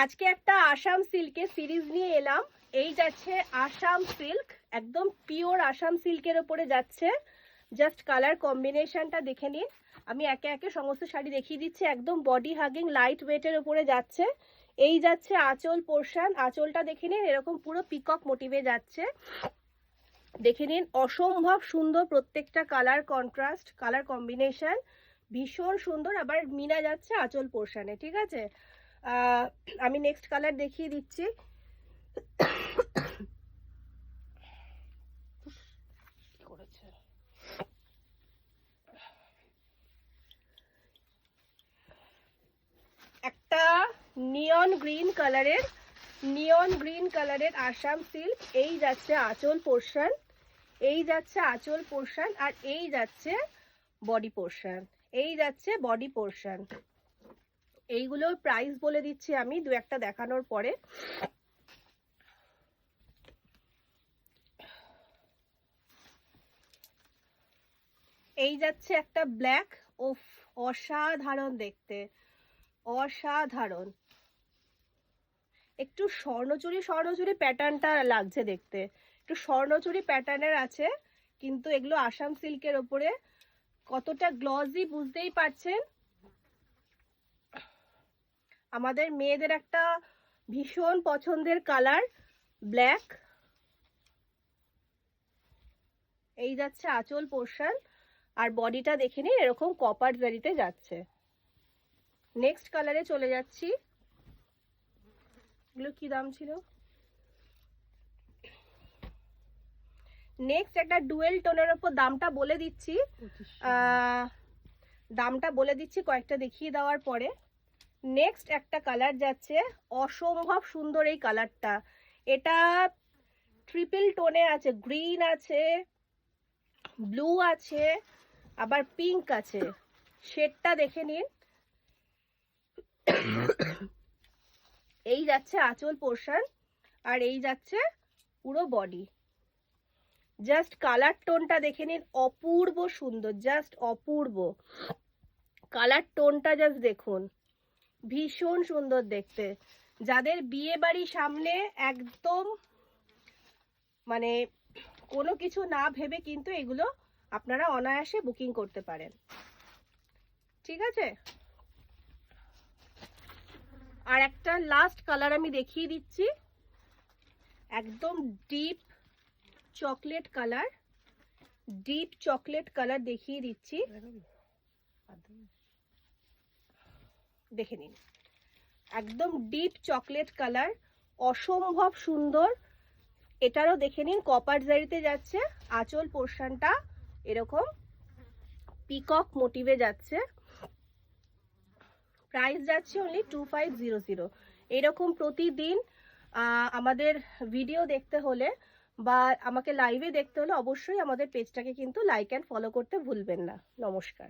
আজকে একটা আসাম সিল্কের সিরিজ নিয়ে এলাম। এই যাচ্ছে আসাম সিল্ক, একদম পিওর আসাম সিল্কের ওপরে যাচ্ছে। জাস্ট কালার কম্বিনেশনটা দেখে নিন। আমি একে একে সমস্ত শাড়ি দেখিয়ে দিচ্ছি। একদম বডি হাগিং লাইট ওয়েটের ওপরে যাচ্ছে। এই যাচ্ছে আঁচল পোর্শন, আঁচলটা দেখে নিন, এরকম পুরো পিকক মোটিভে যাচ্ছে। দেখে নিন, অসম্ভব সুন্দর প্রত্যেকটা কালার কন্ট্রাস্ট, কালার কম্বিনেশন ভীষণ সুন্দর। আবার মিনা যাচ্ছে আঁচল পোর্শনে, ঠিক আছে। আমি নেক্সট কালার দেখিয়ে দিচ্ছি। একটা নিয়ন গ্রিন কালারের আসাম সিল্ক। এই যাচ্ছে আঁচল পোর্শন, এই যাচ্ছে আঁচল পোর্শন, আর এই যাচ্ছে বডি পোর্শন, এই যাচ্ছে বডি পোর্শন। এইগুলোর প্রাইস বলে দিচ্ছি আমি দু একটা দেখানোর পরে। এই যাচ্ছে একটা ব্ল্যাক, ওফ অসাধারণ দেখতে, অসাধারণ। একটু স্বর্ণচুরি প্যাটার্নটা লাগছে দেখতে, একটু স্বর্ণচুরি প্যাটার্নের আছে, কিন্তু এগুলো আসাম সিল্কের ওপরে কতটা গ্লজি বুঝতেই পারছেন। আমাদের মেয়েদের একটা ভীষণ পছন্দের কালার ব্ল্যাক। এই যাচ্ছে আঁচল পোর্শন, আর বডিটা দেখে নিন, এরকম কপার জারিতে যাচ্ছে। নেক্সট কালারে চলে যাচ্ছি। এগুলো কি দাম ছিল? নেক্সট একটা ডুয়েল টোনের ওপর দামটা বলে দিচ্ছি, কয়েকটা দেখিয়ে দেওয়ার পরে। নেক্সট একটা কালার যাচ্ছে, অসম্ভব সুন্দর এই কালারটা। এটা ট্রিপল টোনে আছে, গ্রিন আছে, ব্লু আছে, আবার পিঙ্ক আছে। শেডটা দেখে নিন। এই যাচ্ছে আঁচল পোর্শন, আর এই যাচ্ছে পুরো বডি। জাস্ট কালার টোনটা দেখে নিন, অপূর্ব সুন্দর, জাস্ট অপূর্ব কালার টোনটা। জাস্ট দেখুন, ভীষণ সুন্দর দেখতে। যাদের বিয়ে বাড়ি সামনে, একদম মানে কোনো কিছু না ভেবে কিন্তু এগুলো আপনারা অনায়াসে বুকিং করতে পারেন, ঠিক আছে। আর একটা লাস্ট কালার আমি দেখিয়ে দিচ্ছি, একদম ডিপ চকলেট কালার দেখিয়ে দিচ্ছি, দেখে নিন। একদম ডিপ চকলেট কালার, অসম্ভব সুন্দর। এটারও দেখে নিন, কপার জারিতে যাচ্ছে, আঁচল পোর্শনটা এরকম পিকক মোটিভে যাচ্ছে। প্রাইস যাচ্ছে অনলি 2500। এরকম প্রতিদিন আমাদের ভিডিও দেখতে হলে বা আমাকে লাইভে দেখতে হলে অবশ্যই আমাদের পেজটাকে কিন্তু লাইক অ্যান্ড ফলো করতে ভুলবেন না। নমস্কার।